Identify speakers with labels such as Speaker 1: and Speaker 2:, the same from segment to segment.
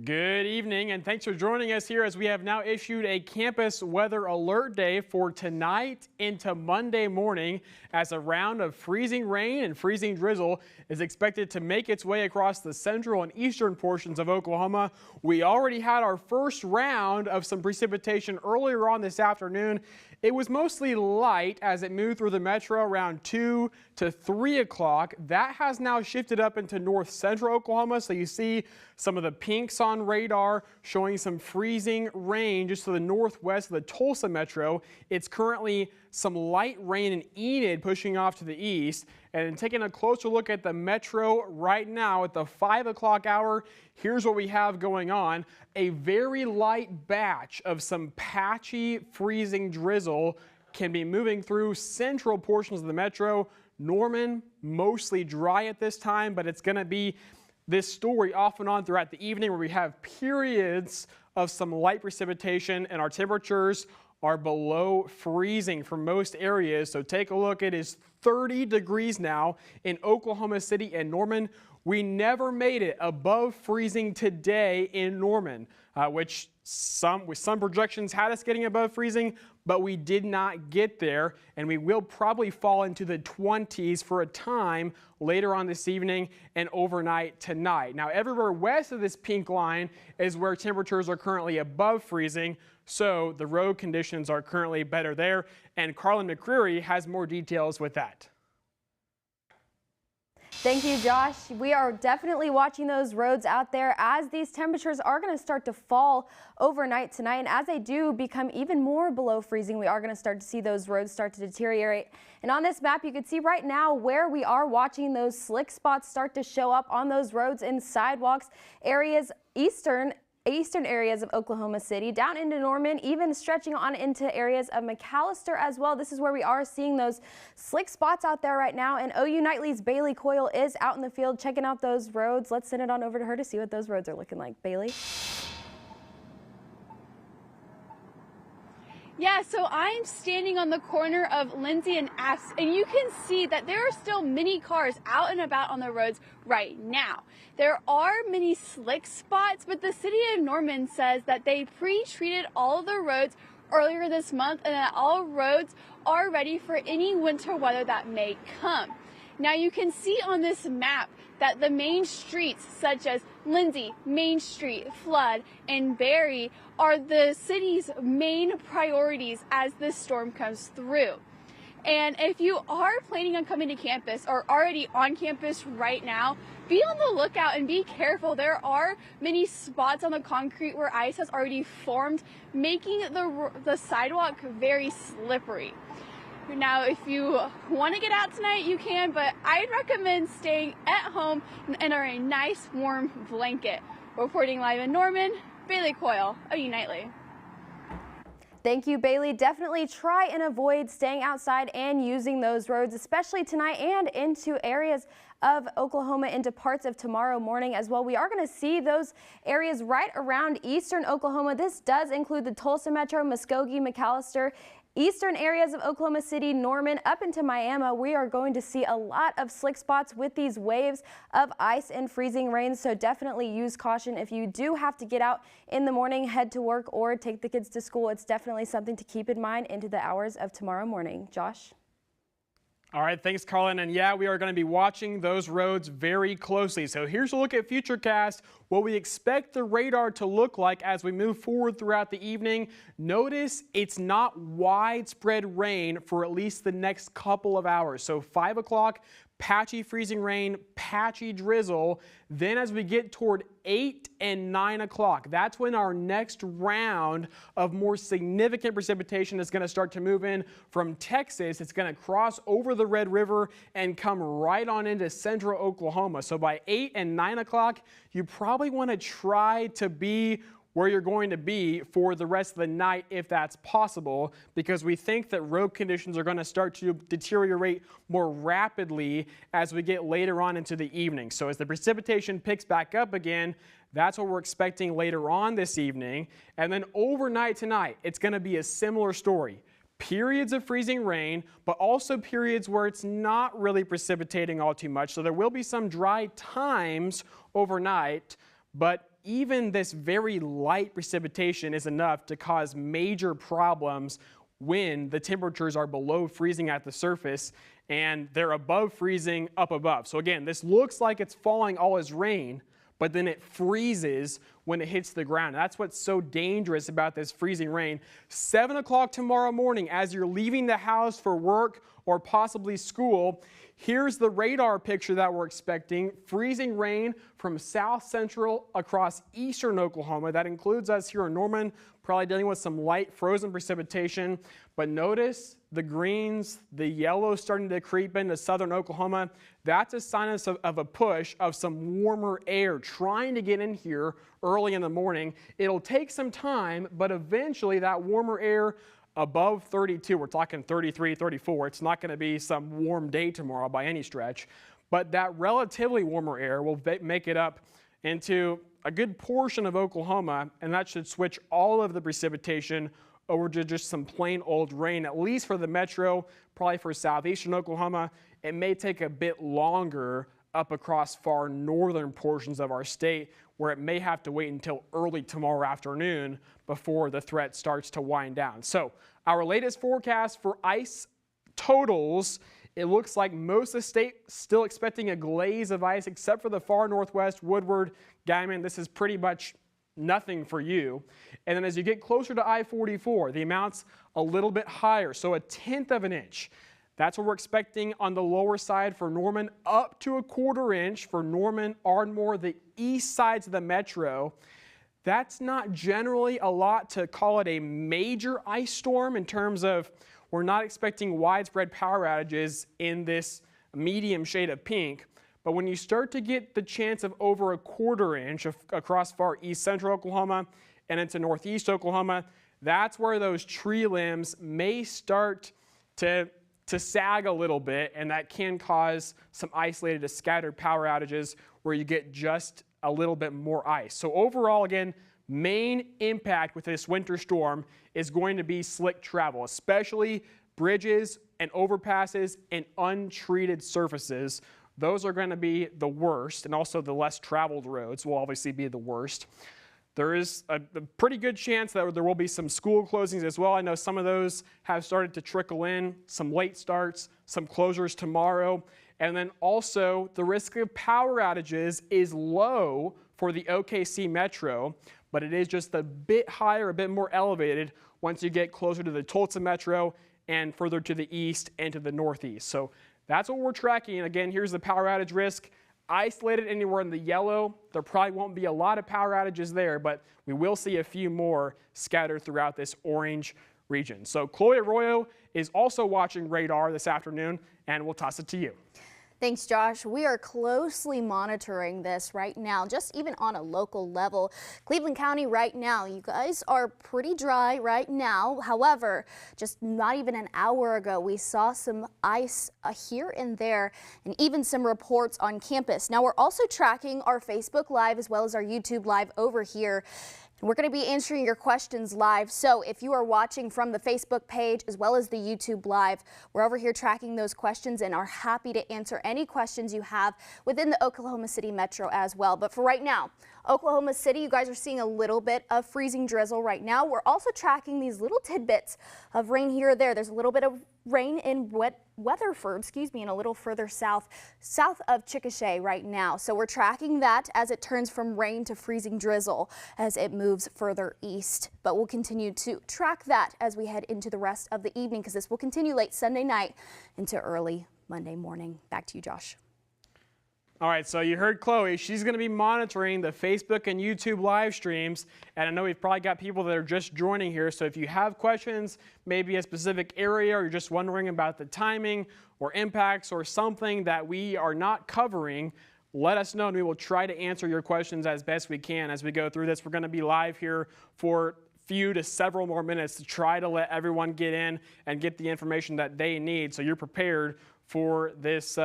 Speaker 1: Good evening, and thanks for joining us here as we have now issued a campus weather alert day for tonight into Monday morning, as a round of freezing rain and freezing drizzle is expected to make its way across the central and eastern portions of Oklahoma. We already had our first round of some precipitation earlier on this afternoon. It was mostly light as it moved through the metro around 2 to 3 o'clock. That has now shifted up into north central Oklahoma, so you see some of the pinks on radar showing some freezing rain just to the northwest of the Tulsa metro. It's currently some light rain in Enid pushing off to the east. And taking a closer look at the metro right now at the 5 o'clock hour, here's what we have going on. A very light batch of some patchy freezing drizzle can be moving through central portions of the metro. Norman, mostly dry at this time, but it's going to be this story off and on throughout the evening where we have periods of some light precipitation, and our temperatures are below freezing for most areas. So take a look. It is 30 degrees now in Oklahoma City and Norman. We never made it above freezing today in Norman, which with some projections had us getting above freezing, but we did not get there, and we will probably fall into the 20s for a time later on this evening and overnight tonight. Now, everywhere west of this pink line is where temperatures are currently above freezing, so the road conditions are currently better there, and Carlin McCreary has more details with that.
Speaker 2: Thank you, Josh. We are definitely watching those roads out there as these temperatures are going to start to fall overnight tonight. And as they do become even more below freezing, we are going to start to see those roads start to deteriorate. And on this map, you can see right now where we are watching those slick spots start to show up on those roads and sidewalks, areas eastern areas of Oklahoma City, down into Norman, even stretching on into areas of McAllister as well. This is where we are seeing those slick spots out there right now. And OU Nightly's Bailey Coyle is out in the field checking out those roads. Let's send it on over to her to see what those roads are looking like. Bailey?
Speaker 3: Yeah, so I'm standing on the corner of Lindsay and Asp, and you can see that there are still many cars out and about on the roads right now. There are many slick spots, but the city of Norman says that they pre-treated all of the roads earlier this month and that all roads are ready for any winter weather that may come. Now you can see on this map that the main streets such as Lindsay, Main Street, Flood, and Berry are the city's main priorities as this storm comes through. And if you are planning on coming to campus or already on campus right now, be on the lookout and be careful. There are many spots on the concrete where ice has already formed, making the sidewalk very slippery. Now, if you want to get out tonight, you can, but I'd recommend staying at home under a nice warm blanket. Reporting live in Norman, Bailey Coyle, OU Nightly.
Speaker 2: Thank you, Bailey. Definitely try and avoid staying outside and using those roads, especially tonight and into areas of Oklahoma into parts of tomorrow morning as well. We are going to see those areas right around eastern Oklahoma. This does include the Tulsa Metro, Muskogee, McAllister, eastern areas of Oklahoma City, Norman, up into Miami. We are going to see a lot of slick spots with these waves of ice and freezing rain, so definitely use caution if you do have to get out in the morning, head to work, or take the kids to school. It's definitely something to keep in mind into the hours of tomorrow morning. Josh?
Speaker 1: All right, thanks, Carlin. And yeah, we are going to be watching those roads very closely. So here's a look at Futurecast, what we expect the radar to look like as we move forward throughout the evening. Notice it's not widespread rain for at least the next couple of hours. So 5 o'clock, patchy freezing rain, patchy drizzle. Then as we get toward 8 and 9 o'clock, that's when our next round of more significant precipitation is going to start to move in from Texas. It's going to cross over the Red River and come right on into central Oklahoma. So by 8 and 9 o'clock, you probably want to try to be where you're going to be for the rest of the night if that's possible, because we think that road conditions are going to start to deteriorate more rapidly as we get later on into the evening. So as the precipitation picks back up again, that's what we're expecting later on this evening. And then overnight tonight, it's going to be a similar story. Periods of freezing rain, but also periods where it's not really precipitating all too much. So there will be some dry times overnight, but even this very light precipitation is enough to cause major problems when the temperatures are below freezing at the surface and they're above freezing up above. So again, this looks like it's falling all as rain, but then it freezes when it hits the ground. That's what's so dangerous about this freezing rain. 7 o'clock tomorrow morning, as you're leaving the house for work or possibly school, here's the radar picture that we're expecting. Freezing rain from south central across eastern Oklahoma. That includes us here in Norman, probably dealing with some light frozen precipitation. But notice the greens, the yellow starting to creep into southern Oklahoma. That's a sign of a push of some warmer air trying to get in here early in the morning. It'll take some time, but eventually that warmer air above 32, we're talking 33, 34. It's not going to be some warm day tomorrow by any stretch, but that relatively warmer air will make it up into a good portion of Oklahoma, and that should switch all of the precipitation over to just some plain old rain, at least for the metro, probably for southeastern Oklahoma. It may take a bit longer up across far northern portions of our state, where it may have to wait until early tomorrow afternoon before the threat starts to wind down. So our latest forecast for ice totals, it looks like most of the state still expecting a glaze of ice, except for the far northwest, Woodward, Guymon. This is pretty much nothing for you. And then as you get closer to I-44, the amount's a little bit higher, so 1/10 of an inch. That's what we're expecting on the lower side for Norman, up to 1/4 inch for Norman, Ardmore, the east sides of the metro. That's not generally a lot to call it a major ice storm in terms of we're not expecting widespread power outages in this medium shade of pink. But when you start to get the chance of over 1/4 inch across far east central Oklahoma and into northeast Oklahoma, that's where those tree limbs may start to sag a little bit, and that can cause some isolated to scattered power outages where you get just a little bit more ice. So overall, again, main impact with this winter storm is going to be slick travel, especially bridges and overpasses and untreated surfaces. Those are going to be the worst, and also the less traveled roads will obviously be the worst. There is a pretty good chance that there will be some school closings as well. I know some of those have started to trickle in, some late starts, some closures tomorrow. And then also the risk of power outages is low for the OKC Metro, but it is just a bit higher, a bit more elevated once you get closer to the Tulsa Metro and further to the east and to the northeast. So that's what we're tracking. And again, here's the power outage risk. Isolated anywhere in the yellow, there probably won't be a lot of power outages there, but we will see a few more scattered throughout this orange region. So Chloe Arroyo is also watching radar this afternoon, and we'll toss it to you.
Speaker 4: Thanks, Josh. We are closely monitoring this right now, just even on a local level. Cleveland County right now, you guys are pretty dry right now. However, just not even an hour ago, we saw some ice here and there, and even some reports on campus. Now, we're also tracking our Facebook Live as well as our YouTube Live over here. We're going to be answering your questions live. So if you are watching from the Facebook page as well as the YouTube Live, we're over here tracking those questions and are happy to answer any questions you have within the Oklahoma City Metro as well. But for right now, Oklahoma City, you guys are seeing a little bit of freezing drizzle right now. We're also tracking these little tidbits of rain here or there. There's a little bit of rain in Weatherford, and a little further south of Chickasha right now. So we're tracking that as it turns from rain to freezing drizzle as it moves further east. But we'll continue to track that as we head into the rest of the evening, because this will continue late Sunday night into early Monday morning. Back to you, Josh.
Speaker 1: All right, so you heard Chloe. She's going to be monitoring the Facebook and YouTube live streams. And I know we've probably got people that are just joining here. So if you have questions, maybe a specific area, or you're just wondering about the timing or impacts or something that we are not covering, let us know and we will try to answer your questions as best we can as we go through this. We're going to be live here for few to several more minutes to try to let everyone get in and get the information that they need so you're prepared for this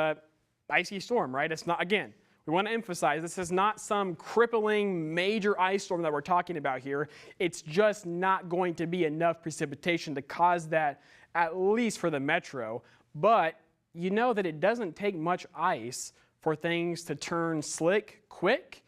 Speaker 1: icy storm, right? It's not, again, we want to emphasize this is not some crippling major ice storm that we're talking about here. It's just not going to be enough precipitation to cause that, at least for the metro. But you know that it doesn't take much ice for things to turn slick quick.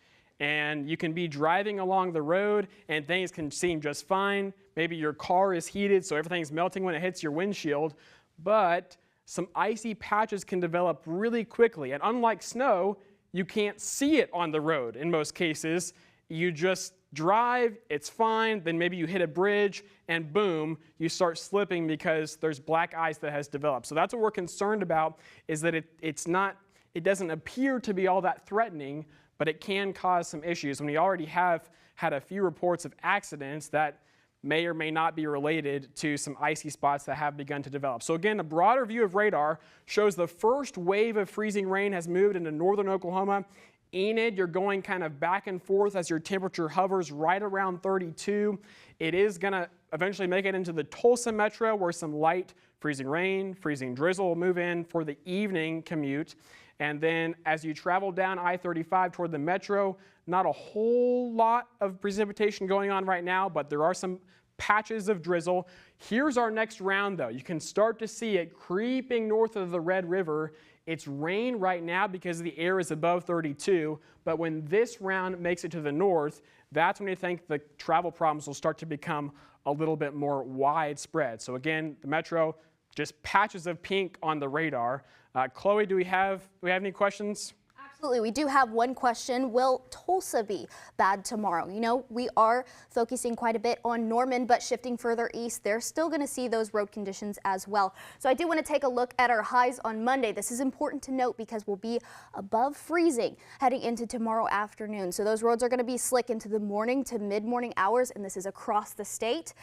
Speaker 1: and you can be driving along the road and things can seem just fine. Maybe your car is heated, so everything's melting when it hits your windshield, but some icy patches can develop really quickly. And unlike snow, you can't see it on the road in most cases. You just drive, it's fine, then maybe you hit a bridge and boom, you start slipping because there's black ice that has developed. So that's what we're concerned about, is that it doesn't appear to be all that threatening, but it can cause some issues. And we already have had a few reports of accidents that may or may not be related to some icy spots that have begun to develop. So again, a broader view of radar shows the first wave of freezing rain has moved into northern Oklahoma. Enid, you're going kind of back and forth as your temperature hovers right around 32. It is going to eventually make it into the Tulsa metro, where some light freezing rain, freezing drizzle will move in for the evening commute. And then as you travel down I-35 toward the metro, not a whole lot of precipitation going on right now, but there are some patches of drizzle. Here's our next round though. You can start to see it creeping north of the Red River. It's rain right now because the air is above 32, but when this round makes it to the north, that's when you think the travel problems will start to become a little bit more widespread. So again, the metro, just patches of pink on the radar. Chloe, do we have any questions?
Speaker 4: Absolutely. We do have one question. Will Tulsa be bad tomorrow? You know, we are focusing quite a bit on Norman, but shifting further east, they're still going to see those road conditions as well. So I do want to take a look at our highs on Monday. This is important to note because we'll be above freezing heading into tomorrow afternoon. So those roads are going to be slick into the morning to mid-morning hours, and this is across the state.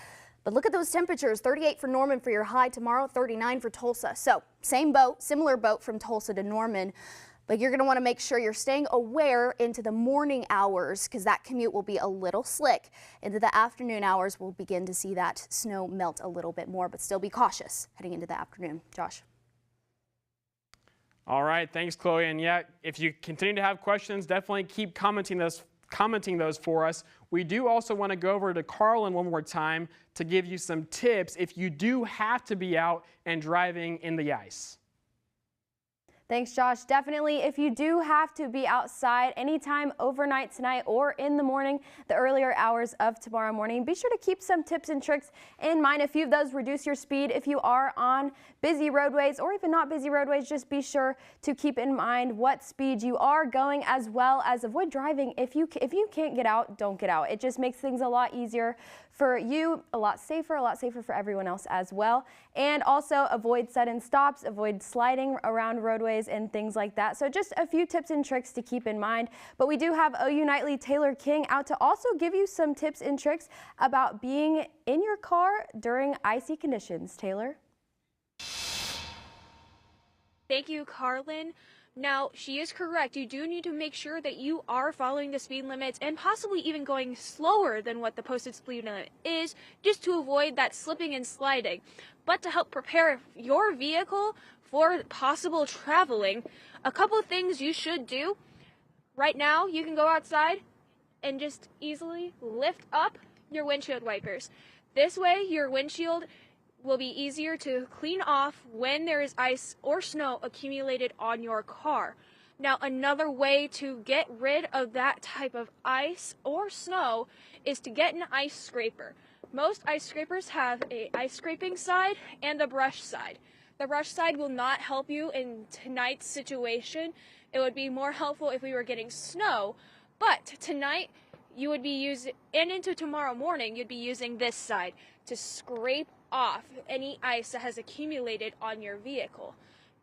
Speaker 4: But look at those temperatures, 38 for Norman for your high tomorrow, 39 for Tulsa. So same boat, similar boat from Tulsa to Norman. But you're going to want to make sure you're staying aware into the morning hours, because that commute will be a little slick. Into the afternoon hours, we'll begin to see that snow melt a little bit more, but still be cautious heading into the afternoon. Josh.
Speaker 1: All right, thanks, Chloe. And yeah, if you continue to have questions, definitely keep commenting those for us. We do also want to go over to Carlin one more time to give you some tips if you do have to be out and driving in the ice.
Speaker 2: Thanks, Josh. Definitely, if you do have to be outside anytime overnight tonight or in the morning, the earlier hours of tomorrow morning, be sure to keep some tips and tricks in mind. A few of those: reduce your speed if you are on busy roadways, or even not busy roadways. Just be sure to keep in mind what speed you are going, as well as avoid driving. If you can't get out, don't get out. It just makes things a lot easier for you, a lot safer for everyone else as well. And also avoid sudden stops, avoid sliding around roadways and things like that. So just a few tips and tricks to keep in mind. But we do have OU Nightly Taylor King out to also give you some tips and tricks about being in your car during icy conditions. Taylor?
Speaker 5: Thank you, Carlin. Now, she is correct. You do need to make sure that you are following the speed limits and possibly even going slower than what the posted speed limit is, just to avoid that slipping and sliding. But to help prepare your vehicle for possible traveling, a couple of things you should do. Right now, you can go outside and just easily lift up your windshield wipers. This way, your windshield will be easier to clean off when there is ice or snow accumulated on your car. Now, another way to get rid of that type of ice or snow is to get an ice scraper. Most ice scrapers have an ice scraping side and a brush side. The brush side will not help you in tonight's situation. It would be more helpful if we were getting snow, but tonight you would be using, and into tomorrow morning, you'd be using this side to scrape off any ice that has accumulated on your vehicle.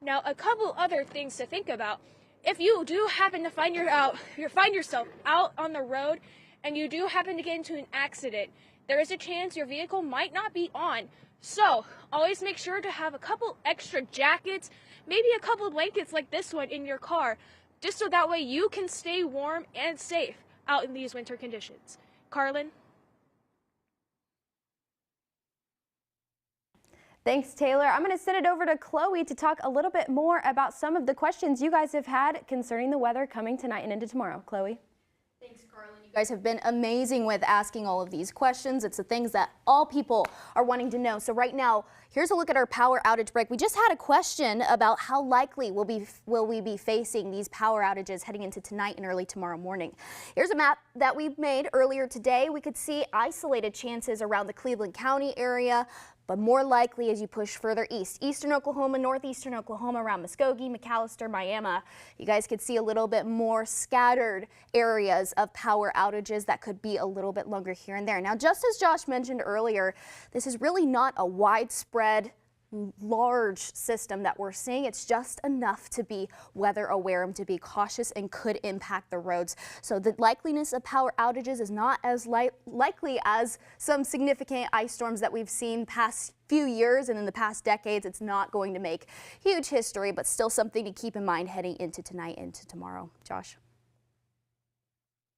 Speaker 5: Now, a couple other things to think about. If you do happen to find yourself out on the road and you do happen to get into an accident, there is a chance your vehicle might not be on. So always make sure to have a couple extra jackets, maybe a couple blankets like this one in your car, just so that way you can stay warm and safe out in these winter conditions. Carlin?
Speaker 2: Thanks, Taylor. I'm going to send it over to Chloe to talk a little bit more about some of the questions you guys have had concerning the weather coming tonight and into tomorrow. Chloe?
Speaker 4: Thanks, Carlin. You guys have been amazing with asking all of these questions. It's the things that all people are wanting to know. So right now, here's a look at our power outage break. We just had a question about how likely will we be facing these power outages heading into tonight and early tomorrow morning. Here's a map that we made earlier today. We could see isolated chances around the Cleveland County area, but more likely as you push further east. Eastern Oklahoma, northeastern Oklahoma, around Muskogee, McAllister, Miami. You guys could see a little bit more scattered areas of power outages that could be a little bit longer here and there. Now, just as Josh mentioned earlier, this is really not a widespread large system that we're seeing. It's just enough to be weather aware and to be cautious and could impact the roads. So the likeliness of power outages is not as likely as some significant ice storms that we've seen past few years and in the past decades. It's not going to make huge history, but still something to keep in mind heading into tonight and into tomorrow. Josh.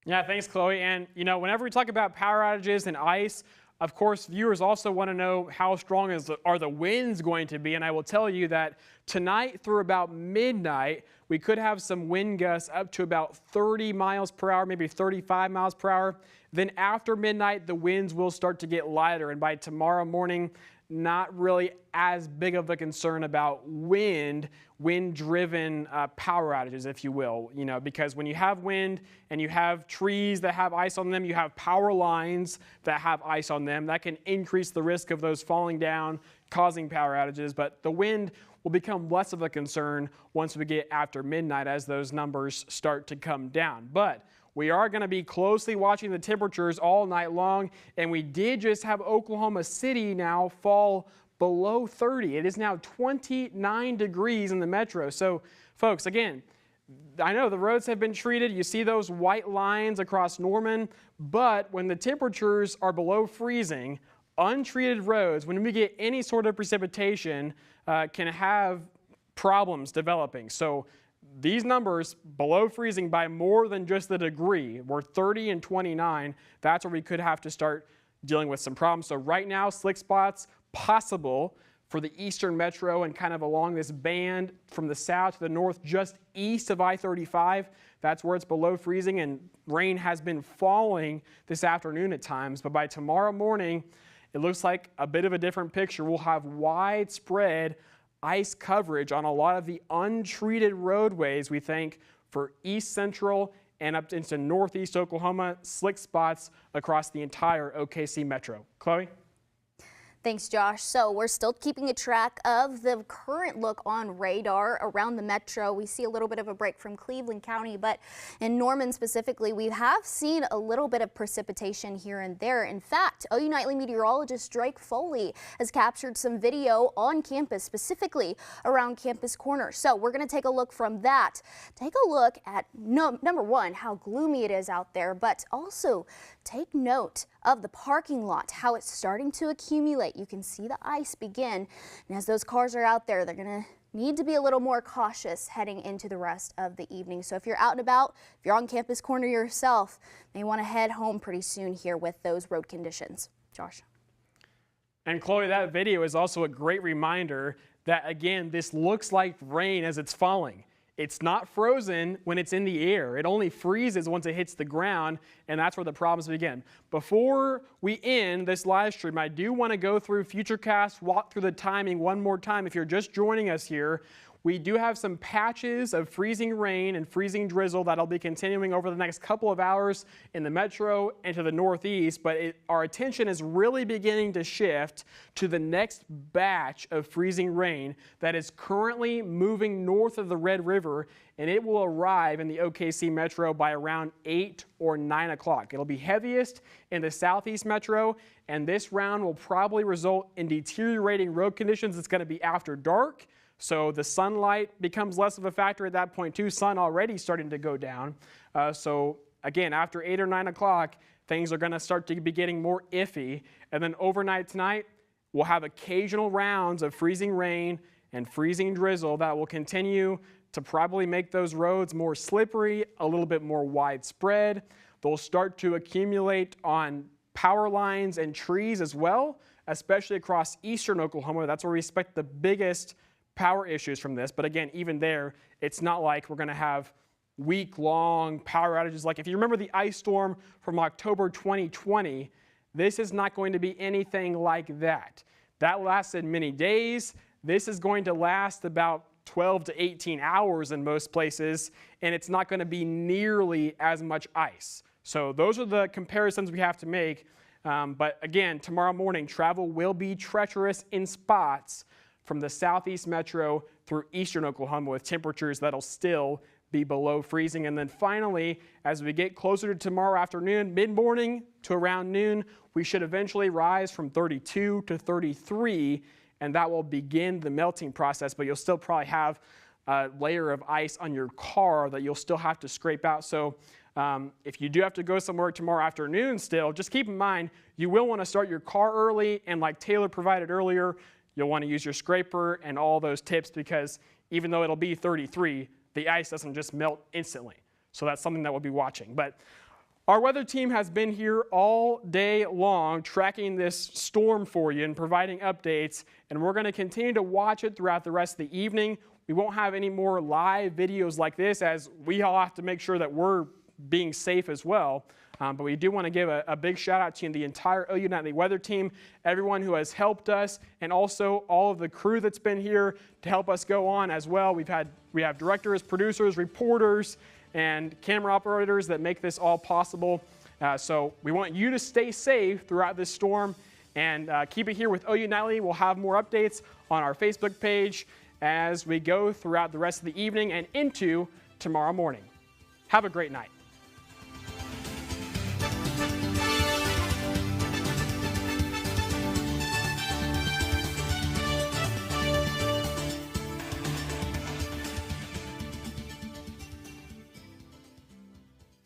Speaker 1: Yeah, thanks, Chloe. And, you know, whenever we talk about power outages and ice, of course, viewers also want to know how strong are the winds going to be. And I will tell you that tonight through about midnight, we could have some wind gusts up to about 30 miles per hour, maybe 35 miles per hour. Then after midnight, the winds will start to get lighter. And by tomorrow morning, not really as big of a concern about wind-driven power outages, if you will, you know, because when you have wind and you have trees that have ice on them, you have power lines that have ice on them, that can increase the risk of those falling down, causing power outages. But the wind will become less of a concern once we get after midnight as those numbers start to come down. But we are going to be closely watching the temperatures all night long, and we did just have Oklahoma City now fall below 30. It is now 29 degrees in the metro. So, folks, again, I know the roads have been treated. You see those white lines across Norman, but when the temperatures are below freezing, untreated roads, when we get any sort of precipitation, can have problems developing. So these numbers below freezing by more than just the degree, we're 30 and 29, that's where we could have to start dealing with some problems. So right now, slick spots possible for the eastern metro and kind of along this band from the south to the north, just east of I-35. That's where it's below freezing, and rain has been falling this afternoon at times. But by tomorrow morning, it looks like a bit of a different picture. We'll have widespread ice coverage on a lot of the untreated roadways, we think, for east central and up into northeast Oklahoma, slick spots across the entire OKC metro. Chloe?
Speaker 4: Thanks, Josh. So we're still keeping a track of the current look on radar around the metro. We see a little bit of a break from Cleveland County, but in Norman specifically, we have seen a little bit of precipitation here and there. In fact, OU Nightly meteorologist Drake Foley has captured some video on campus, specifically around Campus Corner. So we're going to take a look from that. Take a look at, number one, how gloomy it is out there, but also take note of the parking lot, how it's starting to accumulate. You can see the ice begin, and as those cars are out there, they're going to need to be a little more cautious heading into the rest of the evening. So if you're out and about, if you're on Campus Corner yourself, you may want to head home pretty soon here with those road conditions. Josh.
Speaker 1: And Chloe, that video is also a great reminder that, again, this looks like rain as it's falling. It's not frozen when it's in the air. It only freezes once it hits the ground, and that's where the problems begin. Before we end this live stream, I do want to go through Futurecast, walk through the timing one more time. If you're just joining us here, we do have some patches of freezing rain and freezing drizzle that'll be continuing over the next couple of hours in the metro and to the northeast, but our attention is really beginning to shift to the next batch of freezing rain that is currently moving north of the Red River, and it will arrive in the OKC metro by around 8 or 9 o'clock. It'll be heaviest in the southeast metro, and this round will probably result in deteriorating road conditions. It's going to be after dark. So the sunlight becomes less of a factor at that point too. Sun already starting to go down. So again, after 8 or 9 o'clock, things are going to start to be getting more iffy. And then overnight tonight, we'll have occasional rounds of freezing rain and freezing drizzle that will continue to probably make those roads more slippery, a little bit more widespread. They'll start to accumulate on power lines and trees as well, especially across eastern Oklahoma. That's where we expect the biggest power issues from this. But again, even there, it's not like we're going to have week-long power outages. Like if you remember the ice storm from October 2020, this is not going to be anything like that. That lasted many days. This is going to last about 12 to 18 hours in most places, and it's not going to be nearly as much ice. So those are the comparisons we have to make. But again, tomorrow morning, travel will be treacherous in spots from the southeast metro through eastern Oklahoma with temperatures that'll still be below freezing. And then finally, as we get closer to tomorrow afternoon, mid-morning to around noon, we should eventually rise from 32 to 33, and that will begin the melting process, but you'll still probably have a layer of ice on your car that you'll still have to scrape out. So if you do have to go somewhere tomorrow afternoon still, just keep in mind, you will want to start your car early, and like Taylor provided earlier, you'll want to use your scraper and all those tips, because even though it'll be 33, the ice doesn't just melt instantly. So that's something that we'll be watching. But our weather team has been here all day long tracking this storm for you and providing updates, and we're going to continue to watch it throughout the rest of the evening. We won't have any more live videos like this, as we all have to make sure that we're being safe as well. But we do want to give a big shout out to you and the entire OU Nightly weather team, everyone who has helped us, and also all of the crew that's been here to help us go on as well. We have directors, producers, reporters, and camera operators that make this all possible. So we want you to stay safe throughout this storm, and keep it here with OU Nightly. We'll have more updates on our Facebook page as we go throughout the rest of the evening and into tomorrow morning. Have a great night.